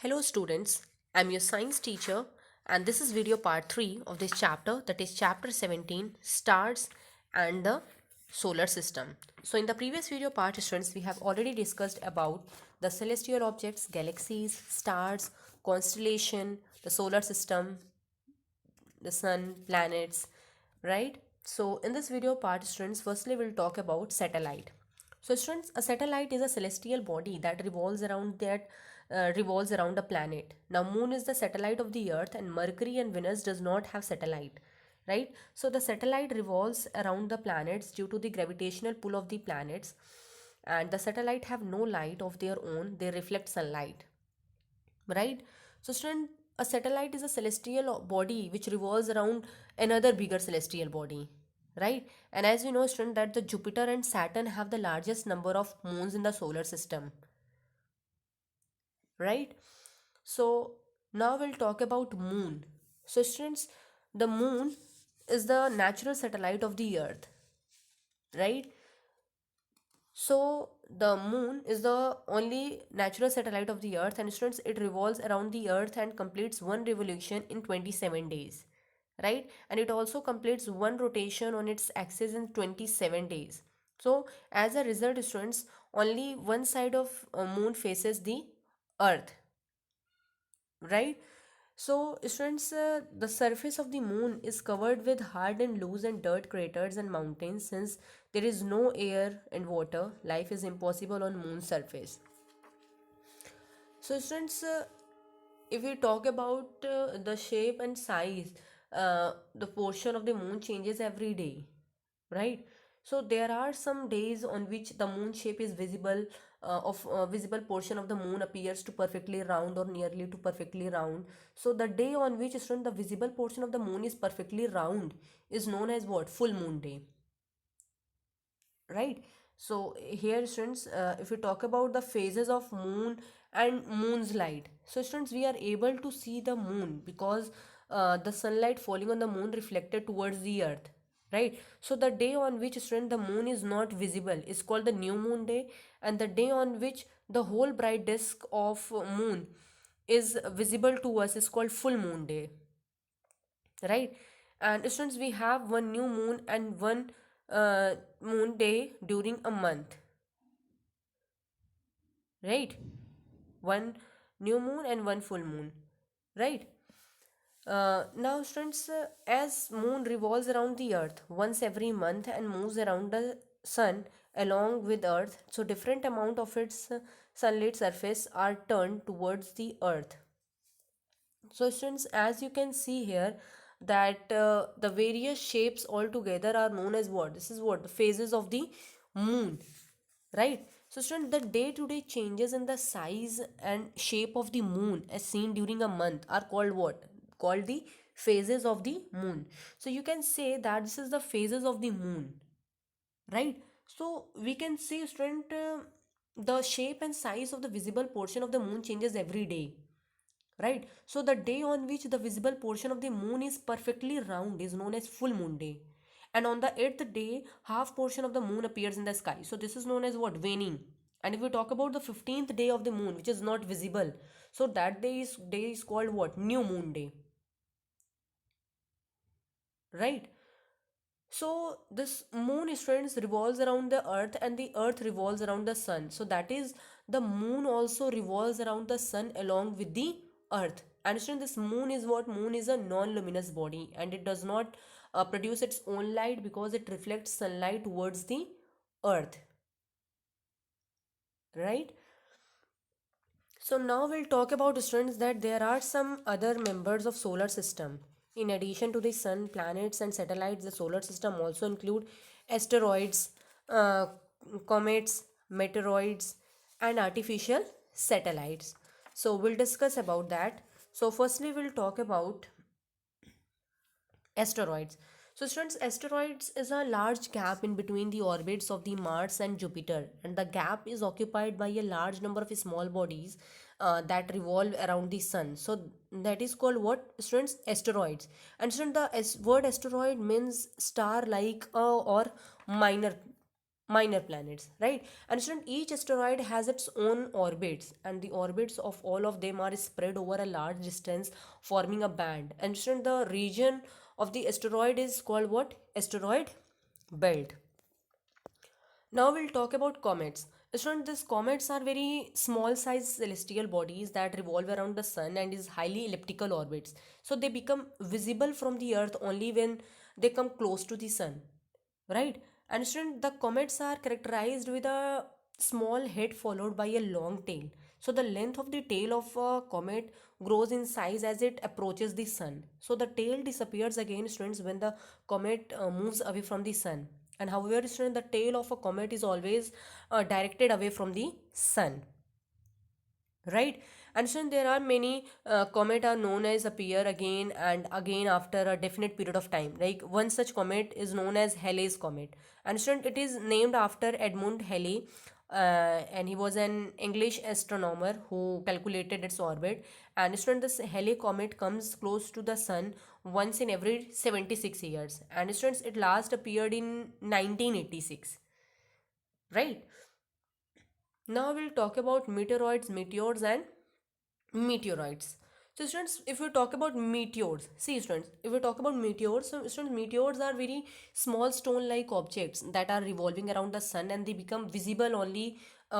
Hello students, I'm your science teacher and this is video part 3 of this chapter, that is chapter 17, stars and the solar system. So in the previous video part students, we have already discussed about the celestial objects, galaxies, stars, constellation, the solar system, the sun, planets, right? So in this video part students, firstly we'll talk about satellite. So students, a satellite is a celestial body that revolves around a planet. Now moon is the satellite of the earth and Mercury and Venus does not have satellite, right? So the satellite revolves around the planets due to the gravitational pull of the planets, and the satellite have no light of their own, they reflect sunlight, right? So student, a satellite is a celestial body which revolves around another bigger celestial body, right? And as you know student, that the Jupiter and Saturn have the largest number of moons in the solar system, right? So now we'll talk about moon. So students, the moon is the natural satellite of the earth, right? So the moon is the only natural satellite of the earth, and students, it revolves around the earth and completes one revolution in 27 days, right? And it also completes one rotation on its axis in 27 days. So as a result students, only one side of moon faces the earth, right? So, students, the surface of the moon is covered with hard and loose and dirt craters and mountains. Since there is no air and water, life is impossible on moon's surface. So, students, if we talk about the shape and size, the portion of the moon changes every day, right? So there are some days on which the moon shape is visible, of visible portion of the moon appears to perfectly round or nearly to perfectly round. So the day on which student, the visible portion of the moon is perfectly round is known as what? Full moon day, right? So here students, if we talk about the phases of moon and moon's light, so students, we are able to see the moon because the sunlight falling on the moon reflected towards the earth, right? So the day on which student, the moon is not visible is called the new moon day, and the day on which the whole bright disk of moon is visible to us is called full moon day, right? And students, we have one new moon and one moon day during a month, right? One new moon and one full moon, right? Now students, as moon revolves around the earth once every month and moves around the sun along with earth, so different amount of its sunlit surface are turned towards the earth. So students, as you can see here, that the various shapes all together are known as what? This is what? The phases of the moon, right? So student, the day-to-day changes in the size and shape of the moon as seen during a month are called what? Called the phases of the moon. So you can say that this is the phases of the moon, right? So we can see student, the shape and size of the visible portion of the moon changes every day, right? So the day on which the visible portion of the moon is perfectly round is known as full moon day, and on the eighth day half portion of the moon appears in the sky, so this is known as what? Waning. And if we talk about the 15th day of the moon which is not visible, so that day is called what? New moon day, right? So this moon, students, revolves around the earth and the earth revolves around the sun, so that is, the moon also revolves around the sun along with the earth. And students, this moon is what? Moon is a non-luminous body and it does not produce its own light because it reflects sunlight towards the earth, right? So now we'll talk about, students, that there are some other members of solar system. In addition to the sun, planets and satellites, the solar system also include asteroids, uh, comets, meteoroids and artificial satellites. So we'll discuss about that. So firstly we'll talk about asteroids. So students, asteroids is a large gap in between the orbits of the Mars and Jupiter, and the gap is occupied by a large number of small bodies that revolve around the sun. So that is called what, students? Asteroids. And students, the word asteroid means star like or minor, minor planets, right? And student, each asteroid has its own orbits, and the orbits of all of them are spread over a large distance, forming a band. And student, the region of the asteroid is called what? Asteroid belt. Now we'll talk about comets. Student, these comets are very small size celestial bodies that revolve around the sun and is highly elliptical orbits. So they become visible from the earth only when they come close to the sun, right? And student, the comets are characterized with a small head followed by a long tail. So the length of the tail of a comet grows in size as it approaches the sun. So the tail disappears again, students, when the comet moves away from the sun. And however, student, the tail of a comet is always directed away from the sun, right? And so there are many comet are known as appear again and again after a definite period of time. Like one such comet is known as Halley's comet, and so it is named after Edmund Halley, and he was an English astronomer who calculated its orbit. And student, this Halley comet comes close to the sun once in every 76 years, and students, it last appeared in 1986, right? Now we'll talk about meteoroids, meteors, and meteorites. So students, if we talk about meteors, see students, if we talk about meteors, so students, meteors are very small stone-like objects that are revolving around the sun, and they become visible only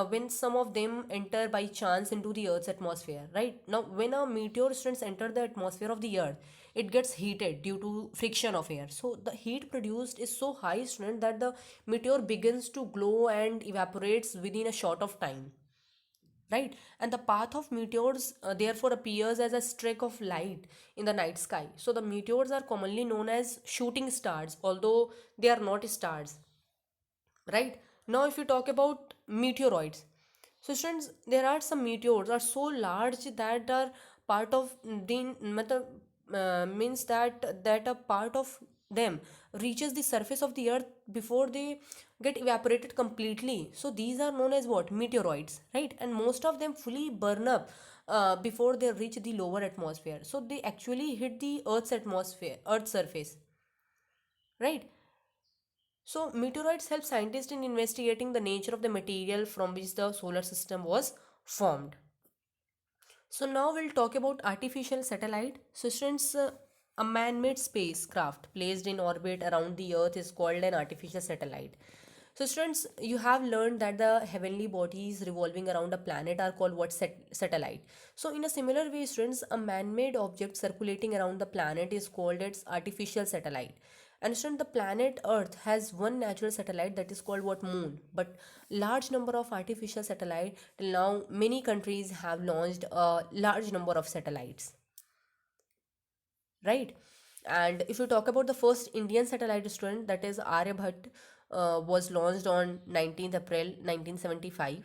when some of them enter by chance into the Earth's atmosphere. Right now, when a meteor, students, enter the atmosphere of the Earth, it gets heated due to friction of air. So the heat produced is so high, student, that the meteor begins to glow and evaporates within a short of time, right? And the path of meteors therefore appears as a streak of light in the night sky. So the meteors are commonly known as shooting stars, although they are not stars, right? Now if you talk about meteoroids, so students, there are some meteors are so large that are part of the means that a part of them reaches the surface of the earth before they get evaporated completely. So these are known as what? Meteoroids, right? And most of them fully burn up before they reach the lower atmosphere. So they actually hit the earth's atmosphere, earth's surface, right? So, meteoroids help scientists in investigating the nature of the material from which the solar system was formed. So, now we'll talk about artificial satellite. So, students, a man-made spacecraft placed in orbit around the Earth is called an artificial satellite. So, students, you have learned that the heavenly bodies revolving around a planet are called what? Satellite. So, in a similar way, students, a man-made object circulating around the planet is called its artificial satellite. And student, the planet Earth has one natural satellite that is called what? Moon. But large number of artificial satellite. Till now, many countries have launched a large number of satellites, right? And if you talk about the first Indian satellite, student, that is Aryabhat, was launched on 19th April 1975,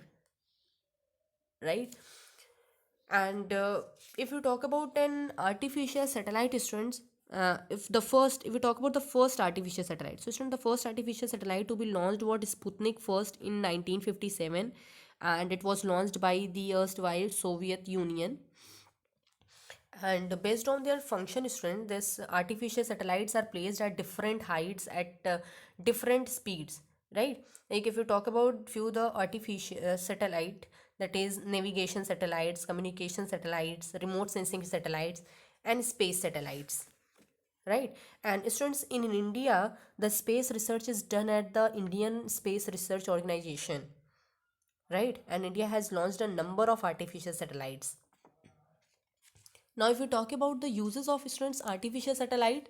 right? And if you talk about an artificial satellite, students, if we talk about the first artificial satellite, so student, the first artificial satellite to be launched was Sputnik first in 1957, and it was launched by the erstwhile Soviet Union. And based on their function, student, this artificial satellites are placed at different heights at different speeds, right? Like if you talk about few the artificial satellite, that is navigation satellites, communication satellites, remote sensing satellites, and space satellites, right? And students, in India, the space research is done at the Indian Space Research Organization, right? And India has launched a number of artificial satellites. Now, if we talk about the uses of students artificial satellite,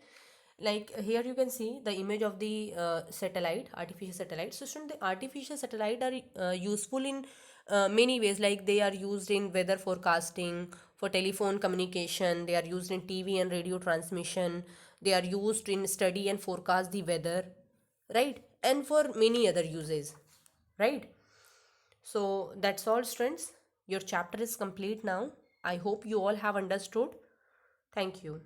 like here you can see the image of the satellite, artificial satellite. So, student, the artificial satellite are useful in many ways. Like they are used in weather forecasting, for telephone communication. They are used in TV and radio transmission. They are used in study and forecast the weather, right? And for many other uses, right? So that's all, students. Your chapter is complete now. I hope you all have understood. Thank you.